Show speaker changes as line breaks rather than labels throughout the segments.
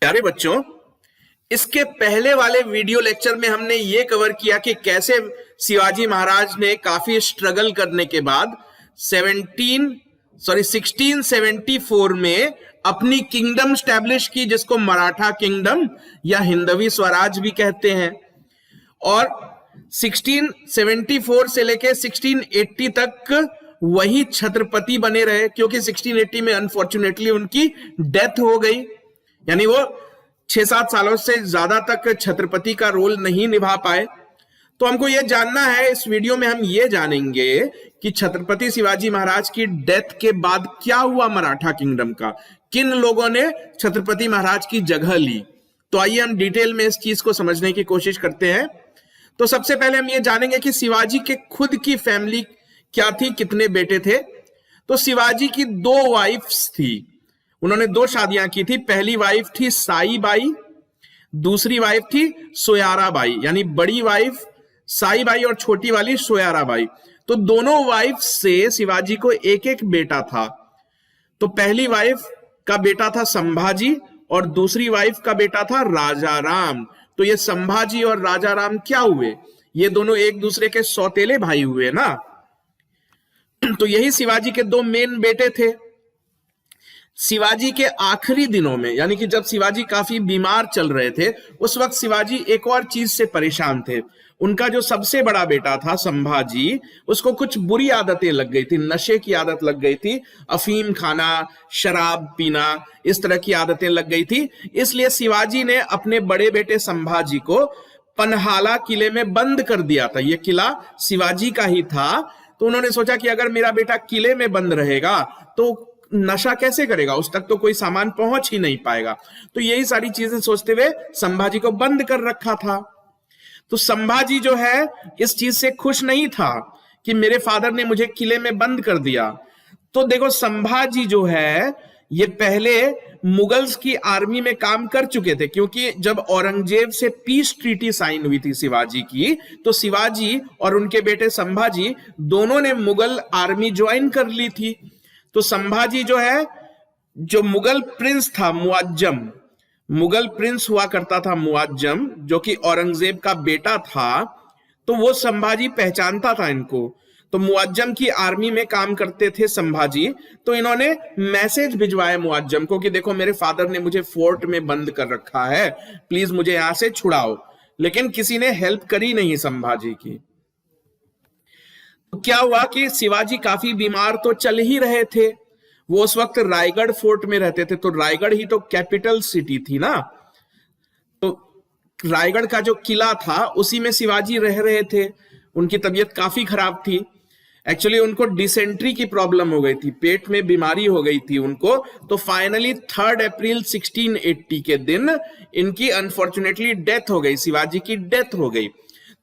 प्यारे बच्चों, इसके पहले वाले वीडियो लेक्चर में हमने ये कवर किया कि कैसे शिवाजी महाराज ने काफी स्ट्रगल करने के बाद 1674 में अपनी किंगडम स्टैब्लिश की, जिसको मराठा किंगडम या हिंदवी स्वराज भी कहते हैं। और 1674 से लेके 1680 तक वही छत्रपति बने रहे, क्योंकि 1680 में अनफॉर्चुनेटली उनकी डेथ हो गई। यानी वो 6-7 सालों से ज्यादा तक छत्रपति का रोल नहीं निभा पाए। तो हमको यह जानना है, इस वीडियो में हम ये जानेंगे कि छत्रपति शिवाजी महाराज की डेथ के बाद क्या हुआ मराठा किंगडम का, किन लोगों ने छत्रपति महाराज की जगह ली। तो आइए हम डिटेल में इस चीज को समझने की कोशिश करते हैं। तो सबसे पहले हम ये जानेंगे कि शिवाजी के खुद की फैमिली क्या थी, कितने बेटे थे। तो शिवाजी की 2 वाइफ्स थी, उन्होंने 2 शादियां की थी। पहली वाइफ थी साई बाई, दूसरी वाइफ थी सोयारा बाई। यानी बड़ी वाइफ साई बाई और छोटी वाली सोयारा बाई। तो दोनों वाइफ से शिवाजी को एक एक बेटा था। तो पहली वाइफ का बेटा था संभाजी और दूसरी वाइफ का बेटा था राजा राम। तो ये संभाजी और राजा राम क्या हुए, ये दोनों एक दूसरे के सौतेले भाई हुए ना। तो यही शिवाजी के 2 मेन बेटे थे। शिवाजी के आखिरी दिनों में, यानी कि जब शिवाजी काफी बीमार चल रहे थे, उस वक्त शिवाजी एक और चीज से परेशान थे। उनका जो सबसे बड़ा बेटा था संभाजी, उसको कुछ बुरी आदतें लग गई थी, नशे की आदत लग गई थी, अफीम खाना, शराब पीना, इस तरह की आदतें लग गई थी। इसलिए शिवाजी ने अपने बड़े बेटे संभाजी को पन्हाला किले में बंद कर दिया था। यह किला शिवाजी का ही था। तो उन्होंने सोचा कि अगर मेरा बेटा किले में बंद रहेगा तो नशा कैसे करेगा, उस तक तो कोई सामान पहुंच ही नहीं पाएगा। तो यही सारी चीजें सोचते हुए संभाजी को बंद कर रखा था। तो संभाजी जो है इस चीज से खुश नहीं था कि मेरे फादर ने मुझे किले में बंद कर दिया। तो देखो, संभाजी जो है ये पहले मुगल्स की आर्मी में काम कर चुके थे, क्योंकि जब औरंगजेब से पीस ट्रीटी साइन हुई थी शिवाजी की, तो शिवाजी और उनके बेटे संभाजी दोनों ने मुगल आर्मी ज्वाइन कर ली थी। तो संभाजी जो है, जो मुगल प्रिंस था मुअज्जम, मुगल प्रिंस हुआ करता था मुअज्जम, जो कि औरंगजेब का बेटा था, तो वो संभाजी पहचानता था इनको। तो मुअज्जम की आर्मी में काम करते थे संभाजी। तो इन्होंने मैसेज भिजवाया मुअज्जम को कि देखो, मेरे फादर ने मुझे फोर्ट में बंद कर रखा है, प्लीज मुझे यहां से छुड़ाओ। लेकिन किसी ने हेल्प करी नहीं संभाजी की। तो क्या हुआ कि शिवाजी काफी बीमार तो चल ही रहे थे। वो उस वक्त रायगढ़ फोर्ट में रहते थे। तो रायगढ़ ही तो कैपिटल सिटी थी ना। तो रायगढ़ का जो किला था उसी में शिवाजी रह रहे थे। उनकी तबीयत काफी खराब थी। एक्चुअली उनको डिसेंट्री की प्रॉब्लम हो गई थी, पेट में बीमारी हो गई थी उनको। तो फाइनली 3 अप्रैल 1680 के दिन इनकी अनफॉर्चुनेटली डेथ हो गई, शिवाजी की डेथ हो गई।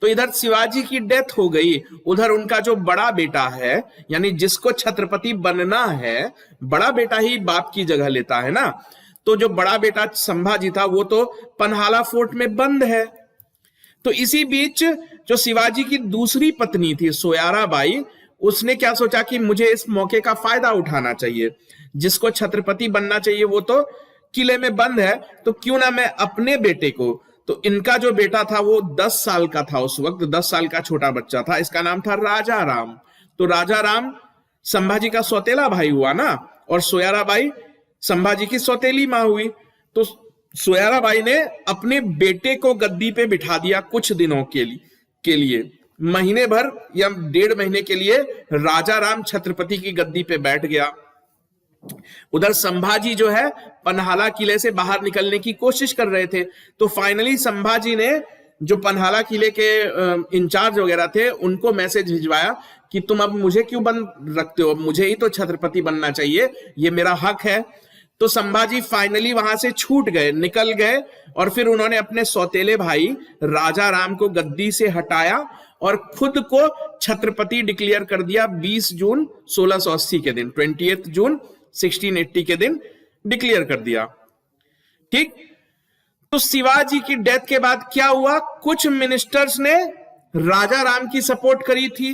तो इधर शिवाजी की डेथ हो गई, उधर उनका जो बड़ा बेटा है, यानी जिसको छत्रपति बनना है, बड़ा बेटा ही बाप की जगह लेता है ना। तो जो बड़ा बेटा संभाजी था वो तो पन्हाला फोर्ट में बंद है। तो इसी बीच जो शिवाजी की दूसरी पत्नी थी सोयारा बाई, उसने क्या सोचा कि मुझे इस मौके का फायदा उठाना चाहिए, जिसको छत्रपति बनना चाहिए वो तो किले में बंद है, तो क्यों ना मैं अपने बेटे को, तो इनका जो बेटा था वो 10 साल का था उस वक्त, 10 साल का छोटा बच्चा था, इसका नाम था राजा राम। तो राजा राम संभाजी का सौतेला भाई हुआ ना, और सोयारा बाई संभाजी की सौतेली मां हुई। तो सोयारा बाई ने अपने बेटे को गद्दी पे बिठा दिया कुछ दिनों के लिए, महीने भर या 1.5 महीने के लिए राजा राम छत्रपति की गद्दी पे बैठ गया। उधर संभाजी जो है पन्हाला किले से बाहर निकलने की कोशिश कर रहे थे। तो फाइनली संभाजी ने जो पन्हाला किले के इंचार्ज वगैरह थे उनको मैसेज भिजवाया कि तुम अब मुझे क्यों बंद रखते हो, मुझे ही तो छत्रपति बनना चाहिए, ये मेरा हक है। तो संभाजी फाइनली वहां से छूट गए, निकल गए, और फिर उन्होंने अपने सौतेले भाई राजा राम को गद्दी से हटाया और खुद को छत्रपति डिक्लेयर कर दिया 20 जून 1680 के दिन, 20 जून 1680 के दिन डिक्लेयर कर दिया। ठीक। तो शिवाजी की डेथ के बाद क्या हुआ, कुछ मिनिस्टर्स ने राजा राम की सपोर्ट करी थी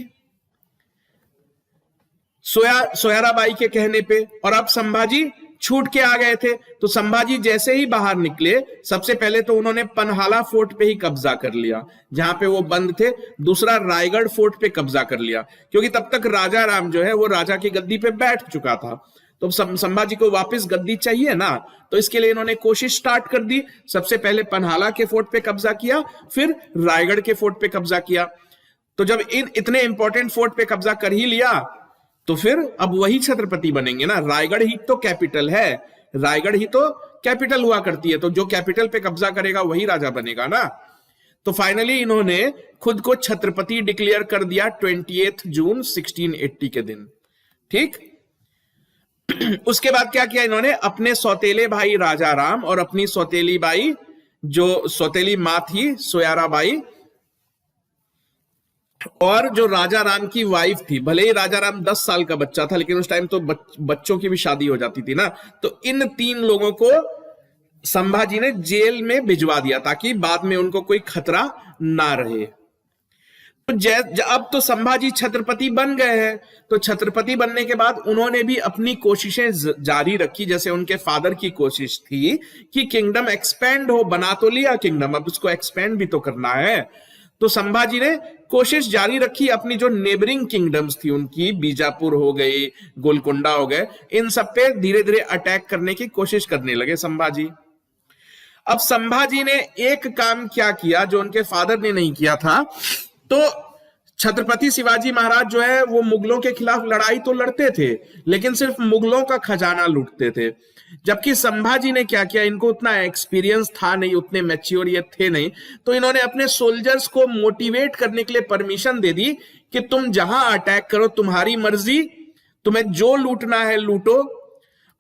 सोयाराबाई के कहने पे, और अब संभाजी छूट के आ गए थे। तो संभाजी जैसे ही बाहर निकले, सबसे पहले तो उन्होंने पन्हाला फोर्ट पे ही कब्जा कर लिया जहां पे वो बंद थे। दूसरा रायगढ़ फोर्ट पे कब्जा कर लिया, क्योंकि तब तक राजा राम जो है वो राजा की गद्दी पे बैठ चुका था। तो संभाजी को वापस गद्दी चाहिए ना, तो इसके लिए इन्होंने कोशिश स्टार्ट कर दी। सबसे पहले पन्हाला के फोर्ट पे कब्जा किया, फिर रायगढ़ के फोर्ट पे कब्जा किया। तो जब इन इतने इंपॉर्टेंट फोर्ट पे कब्जा कर ही लिया, तो फिर अब वही छत्रपति बनेंगे ना। रायगढ़ ही तो कैपिटल है, रायगढ़ ही तो कैपिटल हुआ करती है, तो जो कैपिटल पे कब्जा करेगा वही राजा बनेगा ना। तो फाइनली इन्होंने खुद को छत्रपति डिक्लेयर कर दिया 28 जून 1680 के दिन। ठीक। उसके बाद क्या किया इन्होंने, अपने सौतेले भाई राजा राम और अपनी सौतेली बाई, जो सौतेली मां थी सोयारा बाई, और जो राजा राम की वाइफ थी, भले ही राजा राम 10 साल का बच्चा था, लेकिन उस टाइम तो बच्चों की भी शादी हो जाती थी ना। तो इन 3 लोगों को संभाजी ने जेल में भिजवा दिया ताकि बाद में उनको कोई खतरा ना रहे। तो अब तो संभाजी छत्रपति बन गए हैं, तो छत्रपति बनने के बाद उन्होंने भी अपनी कोशिशें जारी रखी, जैसे उनके फादर की कोशिश थी कि किंगडम एक्सपेंड हो। बना तो लिया किंगडम, अब उसको एक्सपेंड भी तो करना है। तो संभाजी ने कोशिश जारी रखी, अपनी जो नेबरिंग किंगडम्स थी उनकी, बीजापुर हो गई, गोलकोंडा हो गए, इन सब पे धीरे धीरे अटैक करने की कोशिश करने लगे संभाजी। अब संभाजी ने एक काम क्या किया जो उनके फादर ने नहीं किया था। तो छत्रपति शिवाजी महाराज जो है वो मुगलों के खिलाफ लड़ाई तो लड़ते थे, लेकिन सिर्फ मुगलों का खजाना लूटते थे। जबकि संभाजी ने क्या किया, इनको उतना एक्सपीरियंस था नहीं, उतने मैच्योर ये थे नहीं, तो इन्होंने अपने सोल्जर्स को मोटिवेट करने के लिए परमिशन दे दी कि तुम जहां अटैक करो, तुम्हारी मर्जी, तुम्हें जो लूटना है लूटो,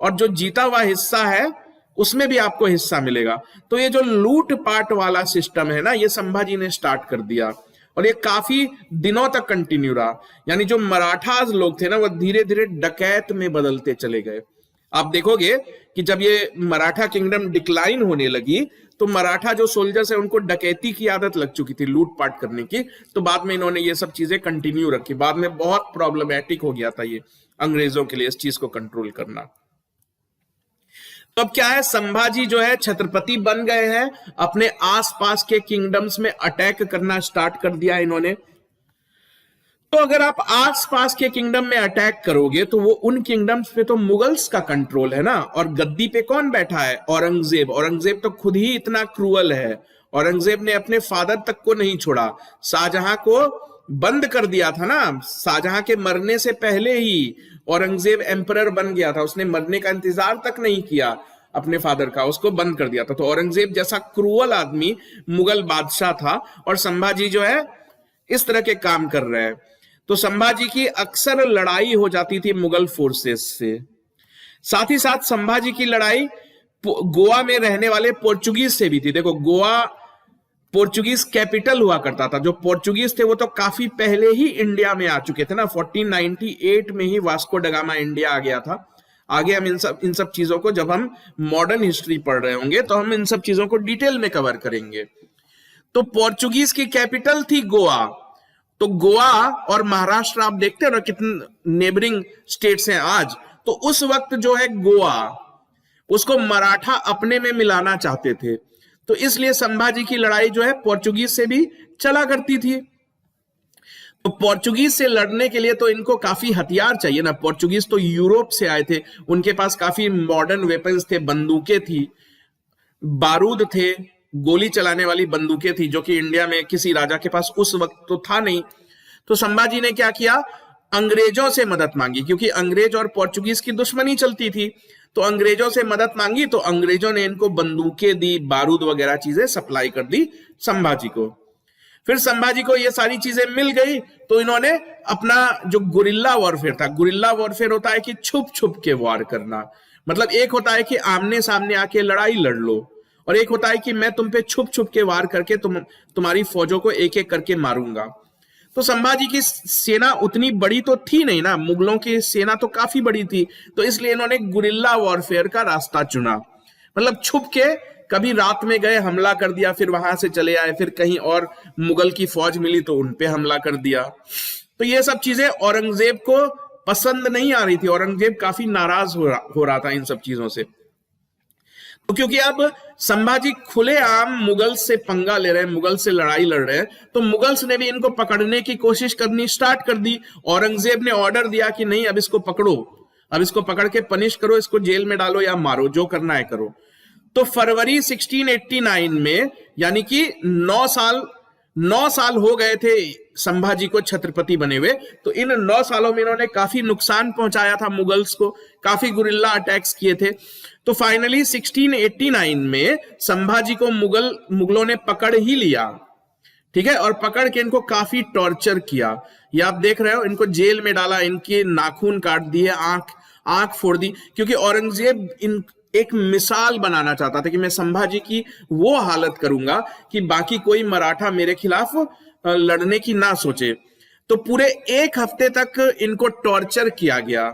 और जो जीता हुआ हिस्सा है उसमें भी आपको हिस्सा मिलेगा। तो ये जो लूट पाट वाला सिस्टम है ना, ये संभाजी ने स्टार्ट कर दिया, और ये काफी दिनों तक कंटिन्यू रहा। यानी जो मराठास लोग थे ना, वो धीरे धीरे डकैत में बदलते चले गए। आप देखोगे कि जब ये मराठा किंगडम डिक्लाइन होने लगी, तो मराठा जो सोल्जर्स है उनको डकैती की आदत लग चुकी थी, लूटपाट करने की। तो बाद में इन्होंने ये सब चीजें कंटिन्यू रखी। बाद में बहुत प्रॉब्लमेटिक हो गया था ये अंग्रेजों के लिए इस चीज को कंट्रोल करना। तो अब क्या है, संभाजी जो है छत्रपति बन गए हैं, अपने आसपास के किंगडम्स में अटैक करना स्टार्ट कर दिया इन्होंने। तो अगर आप आसपास के किंगडम में अटैक करोगे, तो वो उन किंगडम्स पे तो मुगल्स का कंट्रोल है ना। और गद्दी पे कौन बैठा है, औरंगजेब। औरंगजेब तो खुद ही इतना क्रूअल है, औरंगजेब ने अपने फादर तक को नहीं छोड़ा, शाहजहां को बंद कर दिया था ना। शाहजहां के मरने से पहले ही औरंगजेब एम्परर बन गया था, उसने मरने का इंतजार तक नहीं किया अपने फादर का, उसको बंद कर दिया था। तो औरंगजेब जैसा क्रूअल आदमी मुगल बादशाह था, और संभाजी जो है इस तरह के काम कर रहे हैं। तो संभाजी की अक्सर लड़ाई हो जाती थी मुगल फोर्सेस से। साथ ही साथ संभाजी की लड़ाई गोवा में रहने वाले पोर्चुगीज से भी थी। देखो, गोवा पोर्चुगीज कैपिटल हुआ करता था। जो पोर्चुगीज थे वो तो काफी पहले ही इंडिया में आ चुके थे ना, 1498 में ही वास्को ड गामा इंडिया आ गया था। आगे हम इन सब चीजों को, जब हम मॉडर्न हिस्ट्री पढ़ रहे होंगे, तो हम इन सब चीजों को डिटेल में कवर करेंगे। तो पोर्चुगीज की कैपिटल थी गोवा। तो गोवा और महाराष्ट्र आप देखते हो ना कितने नेबरिंग स्टेट्स हैं आज। तो उस वक्त जो है गोवा, उसको मराठा अपने में मिलाना चाहते थे। तो इसलिए संभाजी की लड़ाई जो है पोर्चुगीज से भी चला करती थी। तो पोर्चुगीज से लड़ने के लिए तो इनको काफी हथियार चाहिए ना। पोर्चुगीज तो यूरोप से आए थे, उनके पास काफी मॉडर्न वेपन्स थे, बंदूकें थी, बारूद थे, गोली चलाने वाली बंदूकें थी, जो कि इंडिया में किसी राजा के पास उस वक्त तो था नहीं। तो संभाजी ने क्या किया, अंग्रेजों से मदद मांगी, क्योंकि अंग्रेज और पोर्चुगीज की दुश्मनी चलती थी। तो अंग्रेजों से मदद मांगी, तो अंग्रेजों ने इनको बंदूकें दी, बारूद वगैरह चीजें सप्लाई कर दी संभाजी को। फिर संभाजी को ये सारी चीजें मिल गई, तो इन्होंने अपना जो गुरिल्ला वॉरफेयर था, गुरिल्ला वॉरफेयर होता है कि छुप छुप के वार करना। मतलब एक होता है कि आमने सामने आके लड़ाई लड़ लो, और एक होता है कि मैं तुम पे छुप छुप के वार करके तुम्हारी फौजों को एक एक करके मारूंगा। तो संभाजी की सेना उतनी बड़ी तो थी नहीं ना, मुगलों की सेना तो काफी बड़ी थी। तो इसलिए इन्होंने गुरिल्ला वॉरफेयर का रास्ता चुना। मतलब छुप के कभी रात में गए, हमला कर दिया, फिर वहां से चले आए, फिर कहीं और मुगल की फौज मिली तो उनपे हमला कर दिया। तो ये सब चीजें औरंगजेब को पसंद नहीं आ रही थी। औरंगजेब काफी नाराज हो रहा था इन सब चीजों से। तो क्योंकि अब संभाजी खुलेआम मुगल से पंगा ले रहे हैं, मुगल से लड़ाई लड़ रहे हैं, तो मुगल्स ने भी इनको पकड़ने की कोशिश करनी स्टार्ट कर दी। औरंगजेब ने ऑर्डर दिया कि नहीं, अब इसको पकड़ो, अब इसको पकड़ के पनिश करो, इसको जेल में डालो या मारो, जो करना है करो। तो फरवरी 1689 में, यानी कि 9 साल हो गए थे संभाजी को छत्रपति बने हुए, तो इन 9 सालों में इन्होंने काफी नुकसान पहुंचाया था मुगल्स को, काफी गुरिल्ला अटैक्स किए थे। तो फाइनली 1689 में संभाजी को मुगलों ने पकड़ ही लिया, ठीक है, और पकड़ के इनको काफी टॉर्चर किया। ये आप देख रहे हो, इनको जेल में डाला, इनके नाखून काट दिए, आंख फोड़ दी, क्योंकि औरंगजेब एक मिसाल बनाना चाहता था कि मैं संभाजी की वो हालत करूंगा कि बाकी कोई मराठा मेरे खिलाफ लड़ने की ना सोचे। तो पूरे 1 हफ्ते तक इनको टॉर्चर किया गया,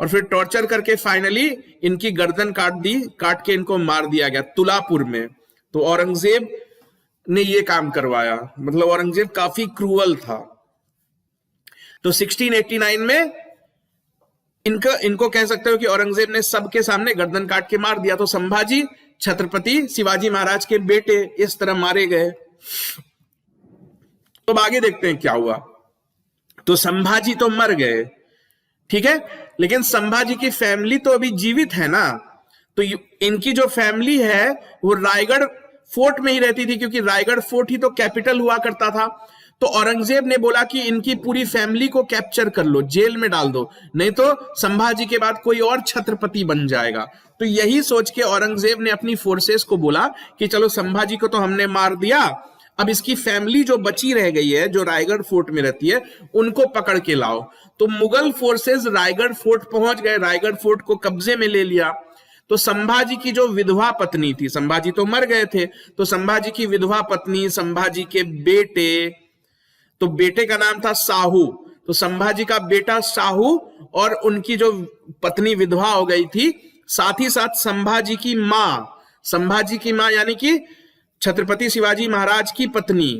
और फिर टॉर्चर करके फाइनली इनकी गर्दन काट के इनको मार दिया गया तुलापुर में। तो औरंगजेब ने ये काम करवाया, मतलब औरंगजेब काफी क्रूअल था। तो 1689 में इनको कह सकते हो कि औरंगजेब ने सबके सामने गर्दन काट के मार दिया। तो संभाजी छत्रपति शिवाजी महाराज के बेटे इस तरह मारे गए। तो अब आगे देखते हैं क्या हुआ। तो संभाजी तो मर गए, ठीक है, लेकिन संभाजी की फैमिली तो अभी जीवित है ना। तो इनकी जो फैमिली है वो रायगढ़ फोर्ट में ही रहती थी, क्योंकि रायगढ़ फोर्ट ही तो कैपिटल हुआ करता था। तो औरंगजेब ने बोला कि इनकी पूरी फैमिली को कैप्चर कर लो, जेल में डाल दो, नहीं तो संभाजी के बाद कोई और छत्रपति बन जाएगा। तो यही सोच के औरंगजेब ने अपनी फोर्सेस को बोला कि चलो संभाजी को तो हमने मार दिया, अब इसकी फैमिली जो बची रह गई है, जो रायगढ़ फोर्ट में रहती है, उनको पकड़ के लाओ। तो मुगल फोर्सेस रायगढ़ फोर्ट पहुंच गए, रायगढ़ फोर्ट को कब्जे में ले लिया। तो संभाजी की जो विधवा पत्नी थी, संभाजी तो मर गए थे, तो संभाजी की विधवा पत्नी, संभाजी के बेटे, तो बेटे का नाम था साहू, तो संभाजी का बेटा साहू और उनकी जो पत्नी विधवा हो गई थी, साथ ही साथ संभाजी की मां यानी कि छत्रपति शिवाजी महाराज की पत्नी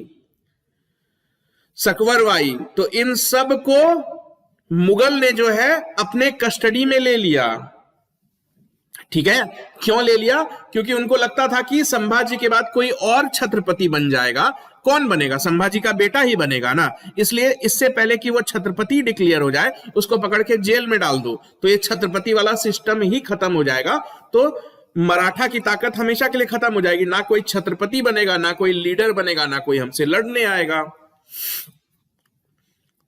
सकवरबाई, तो इन सब को मुगल ने जो है अपने कस्टडी में ले लिया, ठीक है। क्यों ले लिया? क्योंकि उनको लगता था कि संभाजी के बाद कोई और छत्रपति बन जाएगा। कौन बनेगा? संभाजी का बेटा ही बनेगा ना, इसलिए इससे पहले कि वो छत्रपति डिक्लेयर हो जाए, उसको पकड़ के जेल में डाल दो, तो ये छत्रपति वाला सिस्टम ही खत्म हो जाएगा। तो मराठा की ताकत हमेशा के लिए खत्म हो जाएगी, ना कोई छत्रपति बनेगा, ना कोई लीडर बनेगा, ना कोई हमसे लड़ने आएगा।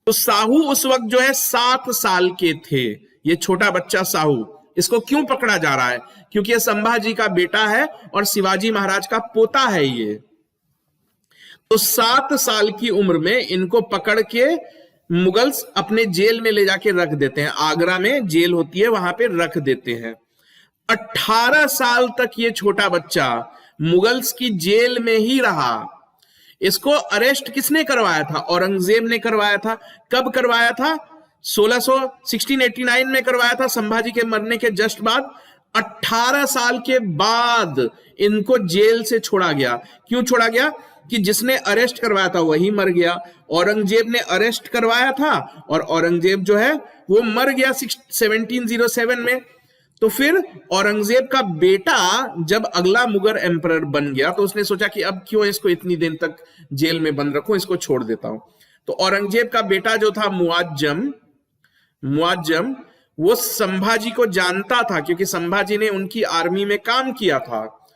तो साहू उस वक्त जो है 7 साल के थे, ये छोटा बच्चा साहू। इसको क्यों पकड़ा जा रहा है? क्योंकि ये संभाजी का बेटा है और शिवाजी महाराज का पोता है ये। तो 7 साल की उम्र में इनको पकड़ के मुगल्स अपने जेल में ले जाके रख देते हैं। आगरा में जेल होती है, वहां पे रख देते हैं। 18 साल तक ये छोटा बच्चा मुगल्स की जेल में ही रहा। इसको अरेस्ट किसने करवाया था? औरंगजेब ने करवाया था। कब करवाया था? 1689 में करवाया था, संभाजी के मरने के जस्ट बाद। 18 साल के बाद इनको जेल से छोड़ा गया। क्यों छोड़ा गया? कि जिसने अरेस्ट करवाया था वही मर गया। औरंगजेब ने अरेस्ट करवाया था और औरंगजेब जो है वो मर गया 1707 में। तो फिर औरंगजेब का बेटा जब अगला मुगल एम्परर बन गया, तो उसने सोचा कि अब क्यों इसको इतनी दिन तक जेल में बंद रखूं, इसको छोड़ देता हूं। तो औरंगजेब का बेटा जो था मुआज्जम, वो संभाजी को जानता था, क्योंकि संभाजी ने उनकी आर्मी में काम किया था।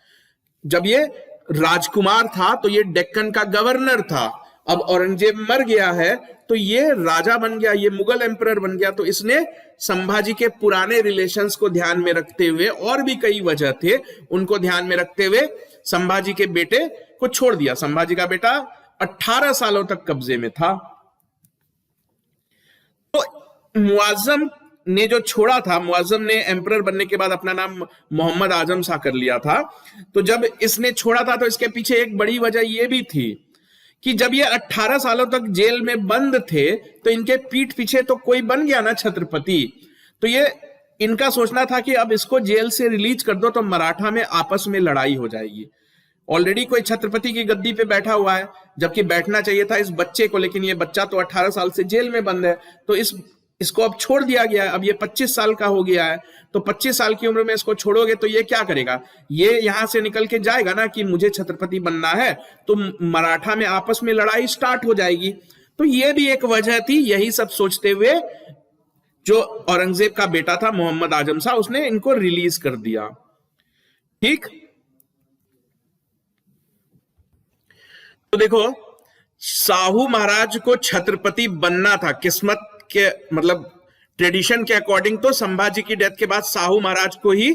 जब ये राजकुमार था तो ये डेक्कन का गवर्नर था। अब औरंगजेब मर गया है तो ये राजा बन गया, ये मुगल एम्परर बन गया। तो इसने संभाजी के पुराने रिलेशंस को ध्यान में रखते हुए, और भी कई वजह थे, उनको ध्यान में रखते हुए संभाजी के बेटे को छोड़ दिया। संभाजी का बेटा 18 सालों तक कब्जे में था। तो मुआज्जम ने जो छोड़ा था, मुआज्जम ने एम्परर बनने के बाद अपना नाम मोहम्मद आजम शाह कर लिया था। तो जब इसने छोड़ा था तो इसके पीछे एक बड़ी वजह यह भी थी कि जब ये 18 सालों तक जेल में बंद थे तो इनके पीठ पीछे तो कोई बन गया ना छत्रपति। तो ये इनका सोचना था कि अब इसको जेल से रिलीज कर दो तो मराठा में आपस में लड़ाई हो जाएगी। ऑलरेडी कोई छत्रपति की गद्दी पे बैठा हुआ है, जबकि बैठना चाहिए था इस बच्चे को, लेकिन ये बच्चा तो 18 साल से जेल में बंद है। तो इस इसको अब छोड़ दिया गया है, अब ये 25 साल का हो गया है, तो 25 साल की उम्र में इसको छोड़ोगे तो ये क्या करेगा, ये यहां से निकल के जाएगा ना कि मुझे छत्रपति बनना है, तो मराठा में आपस में लड़ाई स्टार्ट हो जाएगी। तो ये भी एक वजह थी। यही सब सोचते हुए जो औरंगजेब का बेटा था मोहम्मद आजम शाह, उसने इनको रिलीज कर दिया। ठीक, तो देखो साहू महाराज को छत्रपति बनना था, किस्मत के मतलब ट्रेडिशन के अकॉर्डिंग तो संभाजी की डेथ के बाद साहू महाराज को ही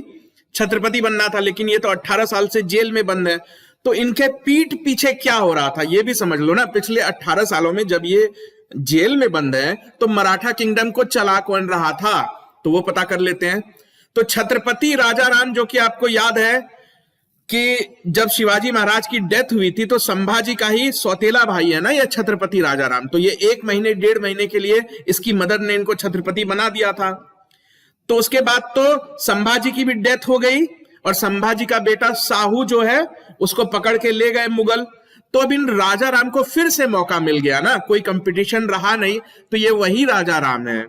छत्रपति बनना था, लेकिन ये तो 18 साल से जेल में बंद है। तो इनके पीठ पीछे क्या हो रहा था ये भी समझ लो ना। पिछले 18 सालों में जब ये जेल में बंद है तो मराठा किंगडम को चला कौन रहा था, तो वो पता कर लेते हैं। तो छत्रपति राजा राम, जो कि आपको याद है कि जब शिवाजी महाराज की डेथ हुई थी तो संभाजी का ही सौतेला भाई है ना ये छत्रपति राजा राम, तो ये 1 महीने 1.5 महीने के लिए इसकी मदर ने इनको छत्रपति बना दिया था। तो उसके बाद तो संभाजी की भी डेथ हो गई और संभाजी का बेटा साहू जो है उसको पकड़ के ले गए मुगल। तो अब इन राजा राम को फिर से मौका मिल गया ना, कोई कंपटीशन रहा नहीं, तो ये वही राजा राम है,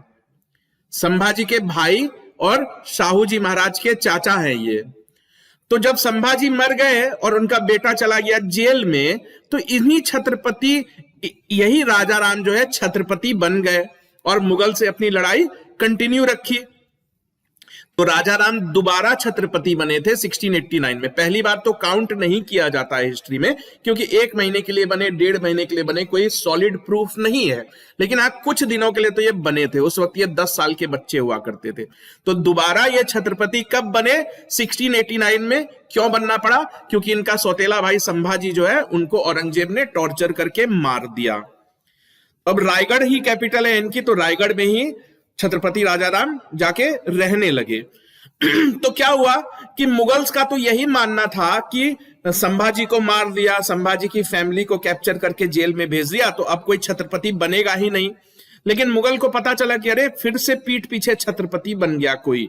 संभाजी के भाई और शाहू जी महाराज के चाचा हैं ये। तो जब संभाजी मर गए और उनका बेटा चला गया जेल में, तो इन्हीं छत्रपति, यही राजा राम जो है छत्रपति बन गए और मुगल से अपनी लड़ाई कंटिन्यू रखी। तो राजा राम दोबारा छत्रपति बने थे 1689 में। पहली बार तो काउंट नहीं किया जाता है हिस्ट्री में, क्योंकि 1 महीने के लिए बने, 1.5 महीने के लिए बने, कोई सॉलिड प्रूफ नहीं है। लेकिन हाँ, कुछ दिनों के लिए तो ये बने थे। उस वक्त ये 10 साल के बच्चे हुआ करते थे। तो दोबारा ये छत्रपति कब बने, 1689 में। क्यों बनना पड़ा, क्योंकि इनका सौतेला भाई संभाजी जो है उनको औरंगजेब ने टॉर्चर करके मार दिया। अब रायगढ़ ही कैपिटल है इनकी, तो रायगढ़ में ही छत्रपति राजा राम जाके रहने लगे। तो क्या हुआ कि मुगल्स का तो यही मानना था कि संभाजी को मार दिया, संभाजी की फैमिली को कैप्चर करके जेल में भेज दिया, तो अब कोई छत्रपति बनेगा ही नहीं। लेकिन मुगल को पता चला कि अरे फिर से पीठ पीछे छत्रपति बन गया कोई।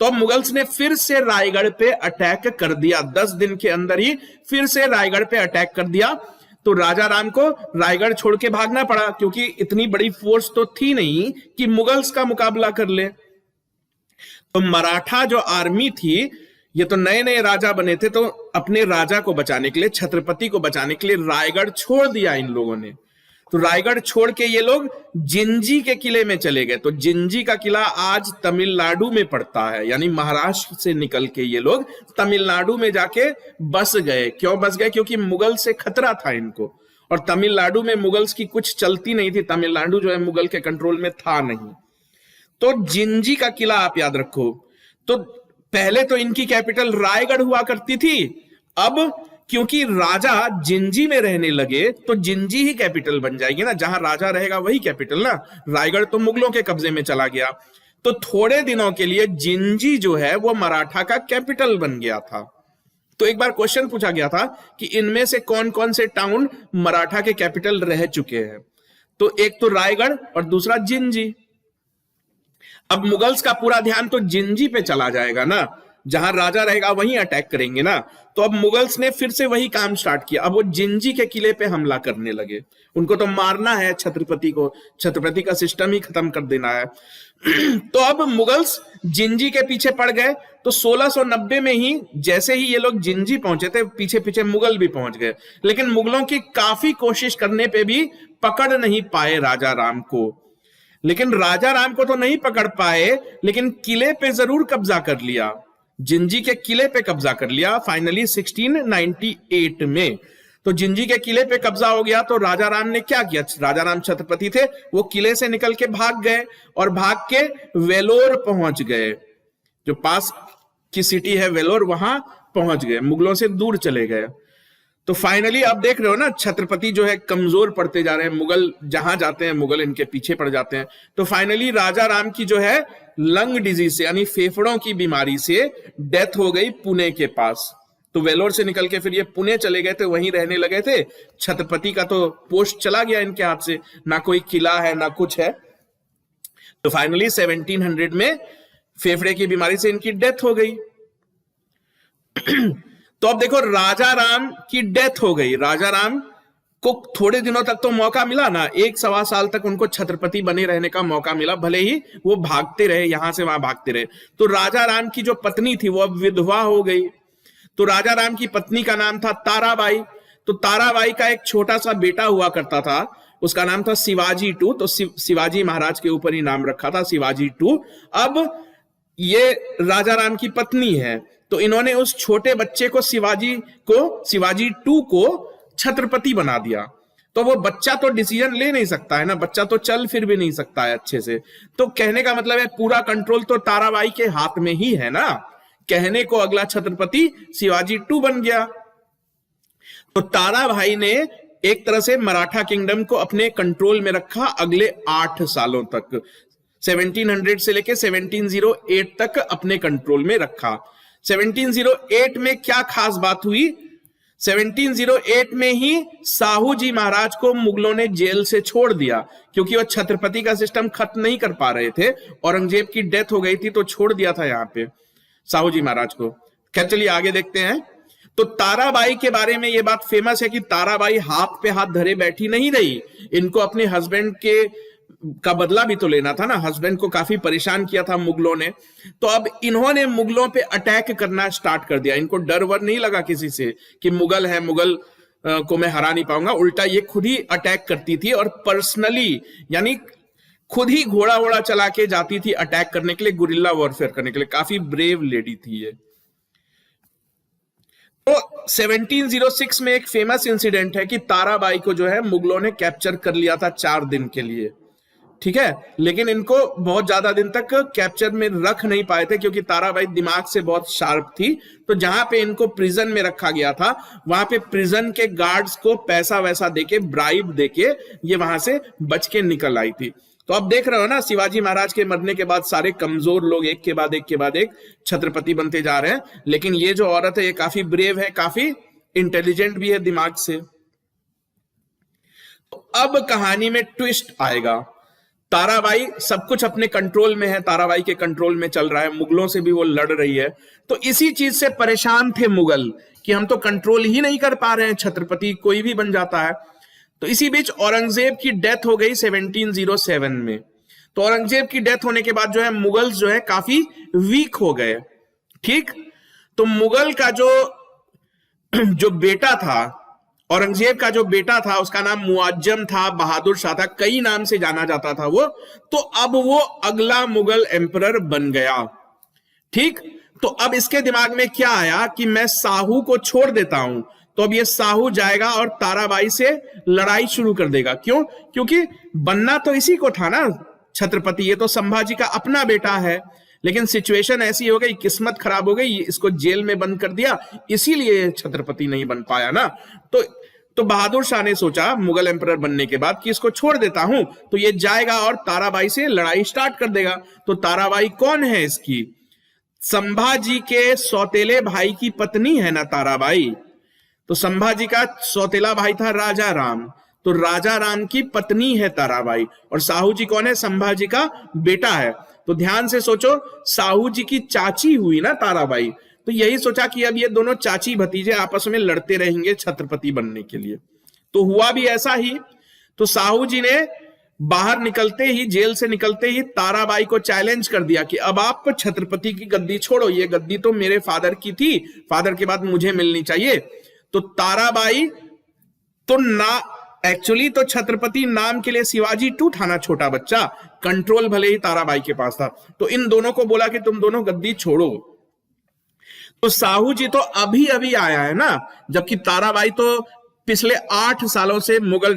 तो अब मुगल्स ने फिर से रायगढ़ पे अटैक कर दिया। 10 दिन के अंदर ही फिर से रायगढ़ पे अटैक कर दिया। तो राजा राम को रायगढ़ छोड़ के भागना पड़ा, क्योंकि इतनी बड़ी फोर्स तो थी नहीं कि मुगल्स का मुकाबला कर ले। तो मराठा जो आर्मी थी, ये तो नए नए राजा बने थे, तो अपने राजा को बचाने के लिए, छत्रपति को बचाने के लिए रायगढ़ छोड़ दिया इन लोगों ने। तो रायगढ़ छोड़ के ये लोग जिंजी के किले में चले गए। तो जिंजी का किला आज तमिलनाडु में पड़ता है, यानी महाराष्ट्र से निकल के ये लोग तमिलनाडु में जाके बस गए। क्यों बस गए, क्योंकि मुगल से खतरा था इनको, और तमिलनाडु में मुगल्स की कुछ चलती नहीं थी। तमिलनाडु जो है मुगल के कंट्रोल में था नहीं। तो जिंजी का किला आप याद रखो। तो पहले तो इनकी कैपिटल रायगढ़ हुआ करती थी, अब क्योंकि राजा जिंजी में रहने लगे तो जिंजी ही कैपिटल बन जाएगी ना, जहां राजा रहेगा वही कैपिटल ना। रायगढ़ तो मुगलों के कब्जे में चला गया, तो थोड़े दिनों के लिए जिंजी जो है वो मराठा का कैपिटल बन गया था। तो एक बार क्वेश्चन पूछा गया था कि इनमें से कौन कौन से टाउन मराठा के कैपिटल रह चुके हैं, तो एक तो रायगढ़ और दूसरा जिंजी। अब मुगल्स का पूरा ध्यान तो जिंजी पे चला जाएगा ना, जहां राजा रहेगा वहीं अटैक करेंगे ना। तो अब मुगल्स ने फिर से वही काम स्टार्ट किया। अब वो जिंजी के किले पे हमला करने लगे। उनको तो मारना है छत्रपति को, छत्रपति का सिस्टम ही खत्म कर देना है। तो अब मुगल्स जिंजी के पीछे पड़ गए। तो 1690 में ही जैसे ही ये लोग जिंजी पहुंचे थे, पीछे पीछे मुगल भी पहुंच गए। लेकिन मुगलों की काफी कोशिश करने पे भी पकड़ नहीं पाए राजा राम को। लेकिन राजा राम को तो नहीं पकड़ पाए, लेकिन किले पे जरूर कब्जा कर लिया। जिंजी के किले पे कब्जा कर लिया फाइनली 1698 में। तो जिंजी के किले पे कब्जा हो गया। तो राजा राम ने क्या किया, राजा राम छत्रपति थे, वो किले से निकल के भाग गए और भाग के वेलोर पहुंच गए। जो पास की सिटी है वेलोर, वहां पहुंच गए, मुगलों से दूर चले गए। तो फाइनली आप देख रहे हो ना, छत्रपति जो है कमजोर पड़ते जा रहे हैं। मुगल जहां जाते हैं मुगल इनके पीछे पड़ जाते हैं। तो फाइनली राजा राम की जो है लंग डिजीज से, यानी फेफड़ों की बीमारी से डेथ हो गई पुणे के पास। तो वेलोर से निकल के फिर ये पुणे चले गए थे, वहीं रहने लगे थे। छत्रपति का तो पोस्ट चला गया इनके हाथ से, ना कोई किला है ना कुछ है। तो फाइनली 1700 में फेफड़े की बीमारी से इनकी डेथ हो गई। तो अब देखो राजा राम की डेथ हो गई। राजा राम को थोड़े दिनों तक तो मौका मिला ना, 1-1.25 साल तक उनको छत्रपति बने रहने का मौका मिला, भले ही वो भागते रहे, यहां से वहां भागते रहे। तो राजा राम की जो पत्नी थी वो अब विधवा हो गई। तो राजा राम की पत्नी का नाम था ताराबाई। तो ताराबाई का एक छोटा सा बेटा हुआ करता था, उसका नाम था शिवाजी टू। तो शिवाजी महाराज के ऊपर ही नाम रखा था, शिवाजी टू। अब ये राजा राम की पत्नी है, तो इन्होंने उस छोटे बच्चे को शिवाजी टू को छत्रपति बना दिया। तो वो बच्चा तो डिसीजन ले नहीं सकता है ना, बच्चा तो चल फिर भी नहीं सकता है अच्छे से। तो कहने का मतलब है पूरा कंट्रोल तो ताराबाई के हाथ में ही है ना। कहने को अगला छत्रपति शिवाजी टू बन गया। तो ताराबाई ने एक तरह से मराठा किंगडम को अपने कंट्रोल में रखा अगले 8 सालों तक, 1700 से लेके 1708 तक अपने कंट्रोल में रखा। 1708 में क्या खास बात हुई? 1708 में ही साहू जी महाराज को मुगलों ने जेल से छोड़ दिया, क्योंकि वो छत्रपति का सिस्टम खत्म नहीं कर पा रहे थे। औरंगजेब की डेथ हो गई थी तो छोड़ दिया था यहाँ पे साहू जी महाराज को। खैर चलिए आगे देखते हैं। तो ताराबाई के बारे में ये बात फेमस है कि ताराबाई हाथ पे हाथ धरे बैठी नहीं रही, इनको अपने हस्बैंड का बदला भी तो लेना था ना। हस्बैंड को काफी परेशान किया था मुगलों ने, तो अब इन्होंने मुगलों पे अटैक करना स्टार्ट कर दिया। इनको डर वर नहीं लगा किसी से कि मुगल है, मुगल को मैं हरा नहीं पाऊंगा। उल्टा ये खुद ही अटैक करती थी और पर्सनली यानी खुद ही घोड़ा वोड़ा चला के जाती थी अटैक करने के लिए, गुरिल्ला वॉरफेयर करने के लिए। काफी ब्रेव लेडी थी ये। तो 1706 में एक फेमस इंसिडेंट है कि ताराबाई को जो है मुगलों ने कैप्चर कर लिया था 4 दिन के लिए, ठीक है। लेकिन इनको बहुत ज्यादा दिन तक कैप्चर में रख नहीं पाए थे, क्योंकि ताराबाई दिमाग से बहुत शार्प थी। तो जहां पे इनको प्रिजन में रखा गया था, वहां पे प्रिजन के गार्ड्स को पैसा वैसा देके, ब्राइब देके ये वहां से बच के निकल आई थी। तो अब देख रहे हो ना, शिवाजी महाराज के मरने के बाद सारे कमजोर लोग एक के बाद एक छत्रपति बनते जा रहे हैं, लेकिन ये जो औरत है ये काफी ब्रेव है, काफी इंटेलिजेंट भी है दिमाग से। तो अब कहानी में ट्विस्ट आएगा। ताराबाई सब कुछ अपने कंट्रोल में है, ताराबाई के कंट्रोल में चल रहा है, मुगलों से भी वो लड़ रही है। तो इसी चीज से परेशान थे मुगल कि हम तो कंट्रोल ही नहीं कर पा रहे हैं, छत्रपति कोई भी बन जाता है। तो इसी बीच औरंगजेब की डेथ हो गई 1707 में। तो औरंगजेब की डेथ होने के बाद जो है मुगल जो है काफी वीक हो गए, ठीक। तो मुगल का जो बेटा था, औरंगजेब का जो बेटा था, उसका नाम मुआज्जम था, बहादुर शाह था, कई नाम से जाना जाता था वो। तो अब वो अगला मुगल एम्परर बन गया, ठीक। तो अब इसके दिमाग में क्या आया कि मैं साहू को छोड़ देता हूं, तो अब ये साहू जाएगा और ताराबाई से लड़ाई शुरू कर देगा। क्यों? क्योंकि बनना तो इसी को था ना छत्रपति, ये तो संभाजी का अपना बेटा है। लेकिन सिचुएशन ऐसी हो गई, किस्मत खराब हो गई, इसको जेल में बंद कर दिया, इसीलिए छत्रपति नहीं बन पाया ना। तो बहादुर शाह ने सोचा मुगल एम्परर बनने के बाद कि इसको छोड़ देता हूं, तो ये जाएगा और ताराबाई से लड़ाई स्टार्ट कर देगा। तो ताराबाई कौन है इसकी? संभाजी के सौतेले भाई की पत्नी है ना ताराबाई। तो संभाजी का सौतेला भाई था राजा राम, तो राजा राम की पत्नी है ताराबाई। और साहू जी कौन है? संभाजी का बेटा है। तो ध्यान से सोचो, साहू जी की चाची हुई ना ताराबाई। तो यही सोचा कि अब ये दोनों चाची भतीजे आपस में लड़ते रहेंगे छत्रपति बनने के लिए। तो हुआ भी ऐसा ही। तो साहू जी ने बाहर निकलते ही, जेल से निकलते ही ताराबाई को चैलेंज कर दिया कि अब आप छत्रपति की गद्दी छोड़ो, ये गद्दी तो मेरे फादर की थी, फादर के बाद मुझे मिलनी चाहिए। तो ताराबाई तो ना, एक्चुअली तो छत्रपति नाम के लिए शिवाजी टू था ना, छोटा बच्चा, कंट्रोल भले ही ताराबाई के पास था। तो इन दोनों को बोला कि तुम दोनों गद्दी छोड़ो। तो साहू जी तो अभी अभी आया है ना, जबकि ताराबाई तो पिछले 8 सालों से मुगल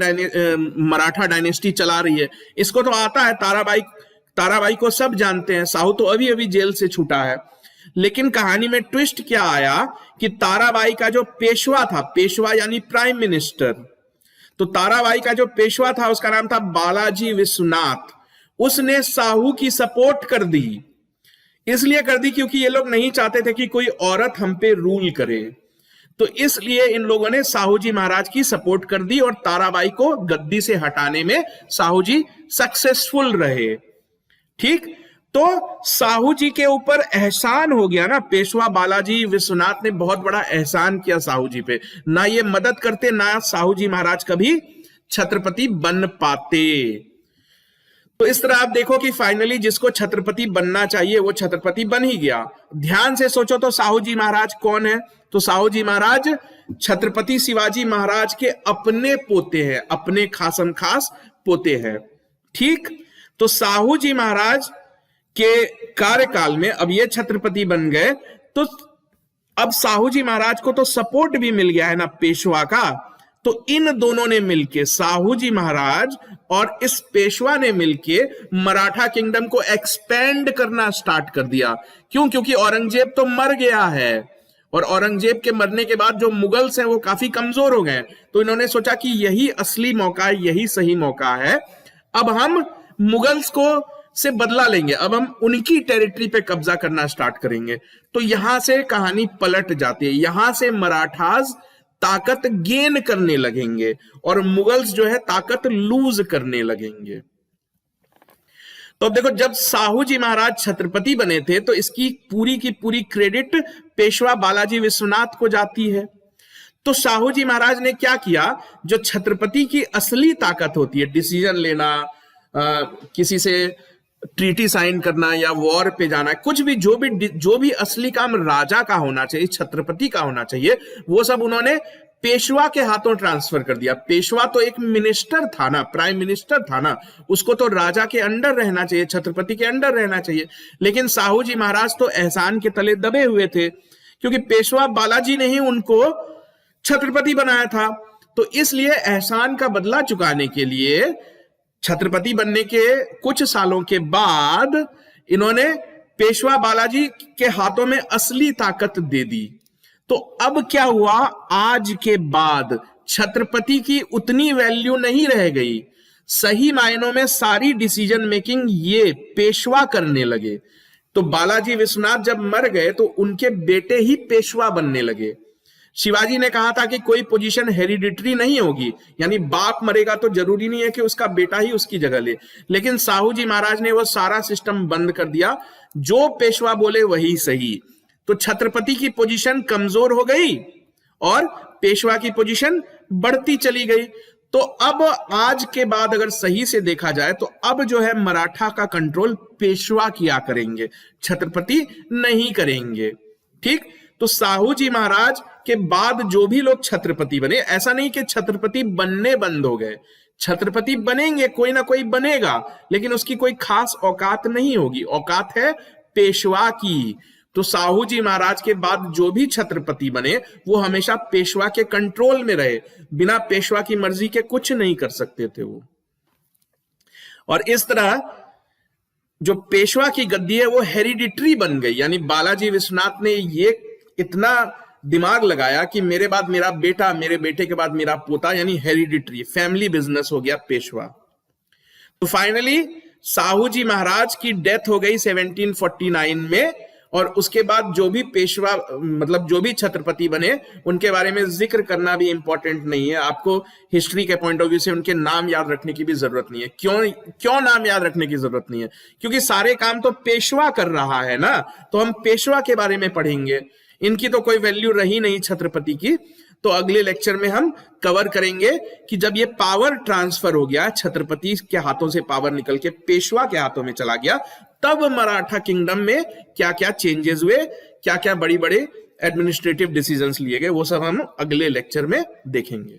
मराठा डायनेस्टी चला रही है। इसको तो आता है, ताराबाई को सब जानते हैं। साहू तो अभी अभी जेल से छूटा है। लेकिन कहानी में ट्विस्ट क्या आया कि ताराबाई का जो पेशवा था, पेशवा यानी प्राइम मिनिस्टर, तो ताराबाई का जो पेशवा था उसका नाम था बालाजी विश्वनाथ। उसने साहू की सपोर्ट कर दी। इसलिए कर दी क्योंकि ये लोग नहीं चाहते थे कि कोई औरत हम पे रूल करे। तो इसलिए इन लोगों ने साहू जी महाराज की सपोर्ट कर दी और ताराबाई को गद्दी से हटाने में साहू जी सक्सेसफुल रहे, ठीक। तो साहू जी के ऊपर एहसान हो गया ना, पेशवा बालाजी विश्वनाथ ने बहुत बड़ा एहसान किया साहू जी पे, ना ये मदद करते ना साहू जी महाराज कभी छत्रपति बन पाते। तो इस तरह आप देखो कि फाइनली जिसको छत्रपति बनना चाहिए वो छत्रपति बन ही गया। ध्यान से सोचो तो साहू जी महाराज कौन है? तो साहू जी महाराज छत्रपति शिवाजी महाराज के अपने पोते हैं, अपने खासम खास पोते हैं। ठीक, तो साहू जी महाराज के कार्यकाल में अब ये छत्रपति बन गए, तो अब साहू जी महाराज को तो सपोर्ट भी मिल गया है ना पेशवा का। तो इन दोनों ने मिलके, साहू जी महाराज और इस पेशवा ने मिलके मराठा किंगडम को एक्सपेंड करना स्टार्ट कर दिया। क्यों? क्योंकि औरंगजेब तो मर गया है और औरंगजेब के मरने के बाद जो मुगल्स हैं वो काफी कमजोर हो गए। तो इन्होंने सोचा कि यही असली मौका है, यही सही मौका है, अब हम मुगल्स को से बदला लेंगे, अब हम उनकी टेरिटरी पे कब्जा करना स्टार्ट करेंगे। तो यहां से कहानी पलट जाती है, यहां से मराठास ताकत गेन करने लगेंगे और मुगल्स जो है ताकत लूज करने लगेंगे। तो अब देखो, जब साहू जी महाराज छत्रपति बने थे तो इसकी की पूरी क्रेडिट पेशवा बालाजी विश्वनाथ को जाती है। तो साहू जी महाराज ने क्या किया, जो छत्रपति की असली ताकत होती है, डिसीजन लेना, किसी से ट्रीटी साइन करना या वॉर पे जाना, कुछ भी जो भी असली काम राजा का होना चाहिए, छत्रपति का होना चाहिए, वो सब उन्होंने पेशवा के हाथों ट्रांसफर कर दिया। पेशवा तो एक मिनिस्टर था ना, प्राइम मिनिस्टर था ना, उसको तो राजा के अंडर रहना चाहिए, छत्रपति के अंडर रहना चाहिए। लेकिन साहू जी महाराज तो एहसान के तले दबे हुए थे, क्योंकि पेशवा बालाजी ने ही उनको छत्रपति बनाया था। तो इसलिए एहसान का बदला चुकाने के लिए छत्रपति बनने के कुछ सालों के बाद इन्होंने पेशवा बालाजी के हाथों में असली ताकत दे दी। तो अब क्या हुआ, आज के बाद छत्रपति की उतनी वैल्यू नहीं रह गई, सही मायनों में सारी डिसीजन मेकिंग ये पेशवा करने लगे। तो बालाजी विश्वनाथ जब मर गए तो उनके बेटे ही पेशवा बनने लगे। शिवाजी ने कहा था कि कोई पोजीशन हेरिडिटरी नहीं होगी, यानी बाप मरेगा तो जरूरी नहीं है कि उसका बेटा ही उसकी जगह ले। लेकिन साहू जी महाराज ने वो सारा सिस्टम बंद कर दिया, जो पेशवा बोले वही सही। तो छत्रपति की पोजीशन कमजोर हो गई और पेशवा की पोजीशन बढ़ती चली गई। तो अब आज के बाद अगर सही से देखा जाए तो अब जो है मराठा का कंट्रोल पेशवा किया करेंगे, छत्रपति नहीं करेंगे। ठीक, तो साहू जी महाराज के बाद जो भी लोग छत्रपति बने, ऐसा नहीं कि छत्रपति बनने बंद हो गए, छत्रपति बनेंगे, कोई ना कोई बनेगा, लेकिन उसकी कोई खास औकात नहीं होगी, औकात है पेशवा की। तो साहू जी महाराज के बाद जो भी छत्रपति बने वो हमेशा पेशवा के कंट्रोल में रहे, बिना पेशवा की मर्जी के कुछ नहीं कर सकते थे वो। और इस तरह जो पेशवा की गद्दी है वो हेरिडिटरी बन गई, यानी बालाजी विश्वनाथ ने ये इतना दिमाग लगाया कि मेरे बाद मेरा बेटा, मेरे बेटे के बाद मेरा पोता, यानी हेरिडिटरी फैमिली बिजनेस हो गया पेशवा। तो फाइनली साहू जी महाराज की डेथ हो गई 1749 में, और उसके बाद जो भी पेशवा मतलब जो भी छत्रपति बने उनके बारे में जिक्र करना भी इंपॉर्टेंट नहीं है, आपको हिस्ट्री के पॉइंट ऑफ व्यू से उनके नाम याद रखने की भी जरूरत नहीं है। क्यों नाम याद रखने की जरूरत नहीं है? क्योंकि सारे काम तो पेशवा कर रहा है ना, तो हम पेशवा के बारे में पढ़ेंगे, इनकी तो कोई वैल्यू रही नहीं छत्रपति की। तो अगले लेक्चर में हम कवर करेंगे कि जब ये पावर ट्रांसफर हो गया, छत्रपति के हाथों से पावर निकल के पेशवा के हाथों में चला गया, तब मराठा किंगडम में क्या क्या चेंजेस हुए, क्या क्या बड़ी बड़े एडमिनिस्ट्रेटिव डिसीजंस लिए गए, वो सब हम अगले लेक्चर में देखेंगे।